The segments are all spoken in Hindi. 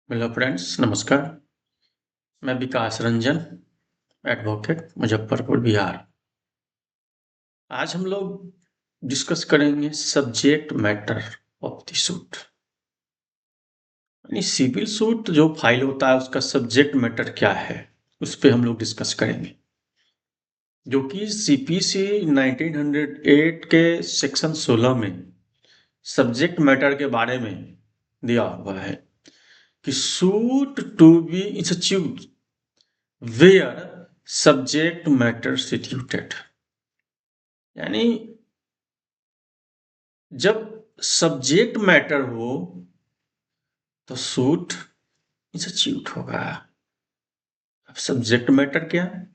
हेलो फ्रेंड्स, नमस्कार। मैं विकास रंजन, एडवोकेट, मुजफ्फरपुर, बिहार। आज हम लोग डिस्कस करेंगे subject matter of the suit. यानी सिविल सूट जो फाइल होता है उसका सब्जेक्ट मैटर क्या है, उस पर हम लोग डिस्कस करेंगे, जो कि सीपीसी 1908 के सेक्शन 16 में सब्जेक्ट मैटर के बारे में दिया हुआ है कि suit to be institute where subject matter situated. यानी जब सब्जेक्ट मैटर हो तो सूट इंस्टीट्यूट होगा। अब सब्जेक्ट मैटर क्या है?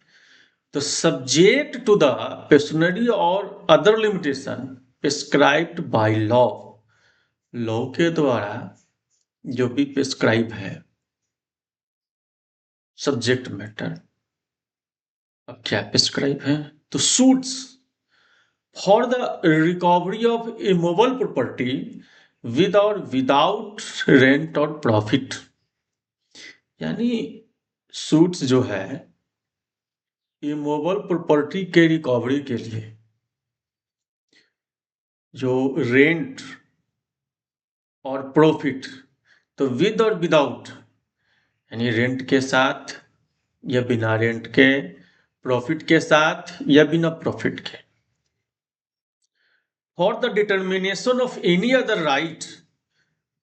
तो सब्जेक्ट टू द पेशनरी और other limitation prescribed by law. Law के द्वारा जो भी प्रिस्क्राइब है सब्जेक्ट मैटर। अब क्या प्रिस्क्राइब है? तो suits for the recovery of immovable property with और विदाउट रेंट और प्रॉफिट। यानी सूट्स जो है इमूवेबल प्रॉपर्टी के रिकवरी के लिए, जो रेंट और प्रॉफिट, तो विद और विदाउट, यानी रेंट के साथ या बिना रेंट के, प्रॉफिट के साथ या बिना प्रॉफिट के, for the determination of any other right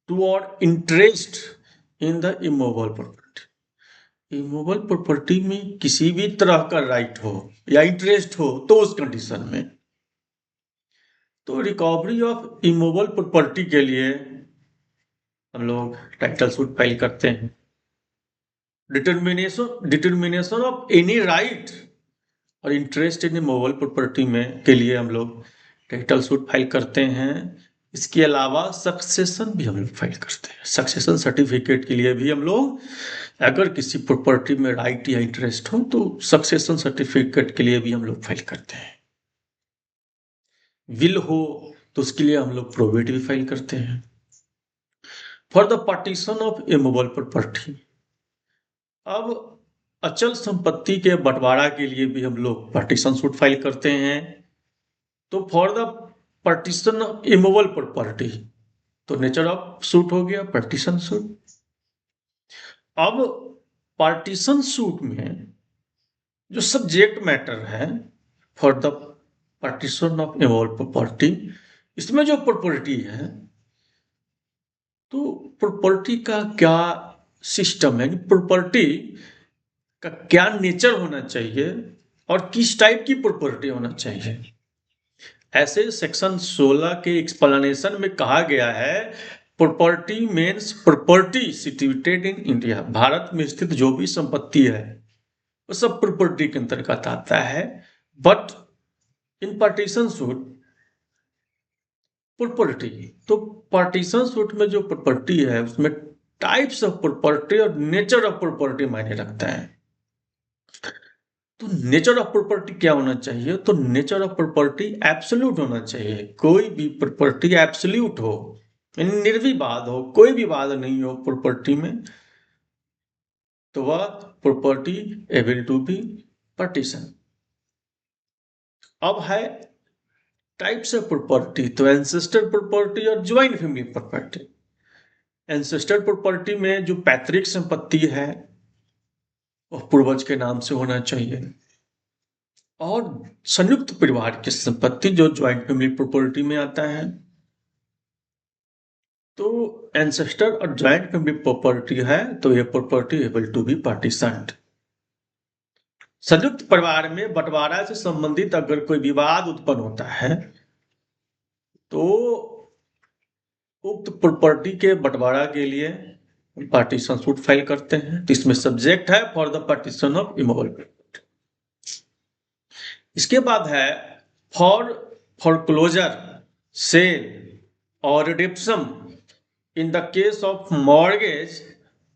to और interest in the immovable property. Immovable property में किसी भी तरह का राइट हो या इंटरेस्ट हो तो उस कंडीशन में, तो रिकवरी ऑफ इमूवेबल प्रॉपर्टी के लिए हम लोग टाइटल सूट फाइल करते हैं। डिटर्मिनेशन ऑफ एनी राइट और इंटरेस्ट इन इमूवेबल प्रॉपर्टी में के लिए हम लोग टाइटल सूट फाइल करते हैं। इसके अलावा सक्सेशन भी हम लोग फाइल करते हैं। सक्सेशन सर्टिफिकेट के लिए भी हम लोग, अगर किसी प्रॉपर्टी में राइट या इंटरेस्ट हो तो सक्सेशन सर्टिफिकेट के लिए भी हम लोग फाइल करते हैं। विल हो तो उसके लिए हम लोग प्रोबेट भी फाइल करते हैं। For the partition of immovable property, अब अचल संपत्ति के बंटवारा के लिए भी हम लोग पार्टीशन सूट फाइल करते हैं। तो for the partition of immovable property, तो नेचर ऑफ सूट हो गया पार्टीशन सूट। अब पार्टीशन सूट में जो सब्जेक्ट मैटर है for the partition of immovable property, इसमें जो प्रॉपर्टी है, तो प्रॉपर्टी का क्या सिस्टम है, प्रॉपर्टी का क्या नेचर होना चाहिए और किस टाइप की प्रॉपर्टी होना चाहिए। ऐसे सेक्शन 16 के एक्सप्लेनेशन में कहा गया है property means property situated in India. Bharat में स्थित जो भी संपत्ति है वो सब प्रॉपर्टी के अंतर्गत आता है। But in partition suit property, तो पार्टीशन सूट में जो प्रॉपर्टी है उसमें टाइप्स ऑफ प्रॉपर्टी और नेचर ऑफ प्रॉपर्टी मायने रखता है। तो नेचर ऑफ प्रॉपर्टी क्या होना चाहिए? तो नेचर ऑफ प्रॉपर्टी एब्सोल्यूट होना चाहिए। कोई भी प्रॉपर्टी एब्सोल्यूट हो, यानी निर्विवाद हो, कोई विवाद नहीं हो प्रॉपर्टी में, तो वह property able to be partition. अब है टाइप्स ऑफ प्रॉपर्टी, तो एंसेस्टर प्रॉपर्टी और joint family property. Ancestor property में जो पैतृक संपत्ति है वह पूर्वज के नाम से होना चाहिए, और संयुक्त परिवार की संपत्ति जो ज्वाइंट फैमिली प्रॉपर्टी में आता है, तो एंसेस्टर और ज्वाइंट फैमिली प्रॉपर्टी है तो यह प्रॉपर्टी एबल टू बी पार्टीशन्ड। संयुक्त परिवार में बंटवारा से संबंधित अगर कोई विवाद उत्पन्न होता है तो उक्त प्रॉपर्टी के बंटवारा के लिए पार्टीशन सूट फाइल करते हैं। तो इसमें सब्जेक्ट है for the partition of immovable property. इसके बाद है फॉर फोरक्लोजर, सेल और redemption in the case of mortgage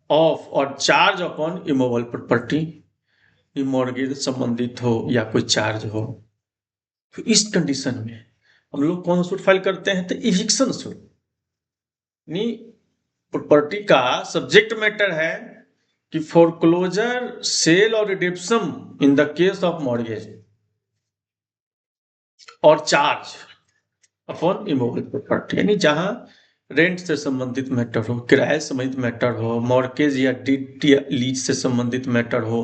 of और charge upon immovable property. Mortgage संबंधित हो या कोई चार्ज हो, तो इस कंडीशन में हम लोग कौन सूट फाइल करते हैं? तो इविक्शन सूट, यानी प्रॉपर्टी का सब्जेक्ट मैटर है कि फोरक्लोजर, सेल और redemption in the case of mortgage और चार्ज अपॉन इमूवेबल प्रॉपर्टी, यानी जहां रेंट से संबंधित मैटर हो, किराए से संबंधित मैटर हो, मॉर्गेज या डीड या लीज से संबंधित मैटर हो,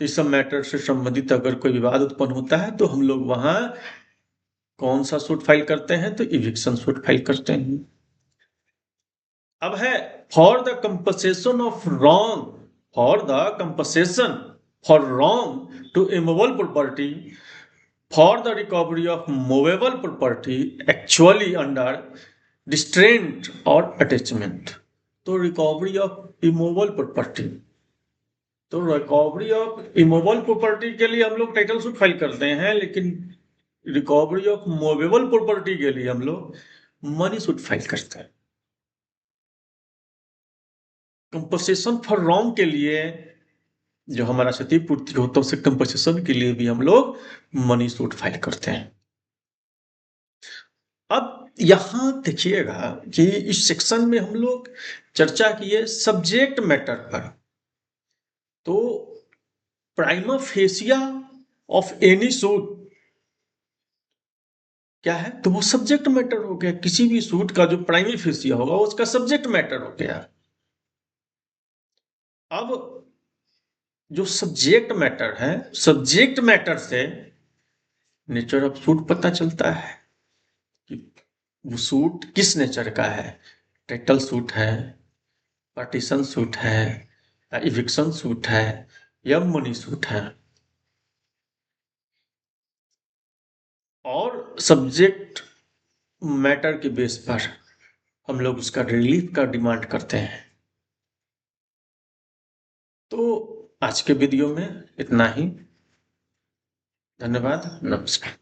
तो इस सब मैटर से संबंधित अगर कोई विवाद उत्पन्न होता है तो हम लोग वहां कौन सा सूट फाइल करते हैं, तो इविक्शन सूट फाइल करते हैं। अब है for the compensation of wrong, for the compensation for wrong to immovable property, for the recovery of movable property actually under distraint और अटैचमेंट। तो रिकवरी ऑफ इमूवेबल प्रॉपर्टी, तो रिकवरी ऑफ इमूवेबल प्रॉपर्टी के लिए हम लोग टाइटल सूट फाइल करते हैं, लेकिन रिकवरी ऑफ मूवेबल प्रॉपर्टी के लिए हम लोग मनी सूट फाइल करते हैं। कंपनसेशन फॉर रॉन्ग के लिए जो हमारा क्षतिपूर्ति होता है, उससे कंपनसेशन के लिए भी हम लोग मनी सूट फाइल करते हैं। अब यहां देखिएगा कि इस सेक्शन में हम लोग चर्चा किए सब्जेक्ट मैटर पर। तो prima fascia of any suit क्या है, तो वो सब्जेक्ट मैटर हो गया। किसी भी सूट का जो प्राइमरी फेसिया होगा उसका सब्जेक्ट मैटर हो गया। अब जो सब्जेक्ट मैटर है, सब्जेक्ट मैटर से नेचर ऑफ सूट पता चलता है कि वो सूट किस नेचर का है, टाइटल सूट है, पार्टीशन सूट है, इविक्शन सूट है या मनी सूट है। और सब्जेक्ट मैटर के बेस पर हम लोग उसका रिलीफ का डिमांड करते हैं। तो आज के वीडियो में इतना ही। धन्यवाद, नमस्कार।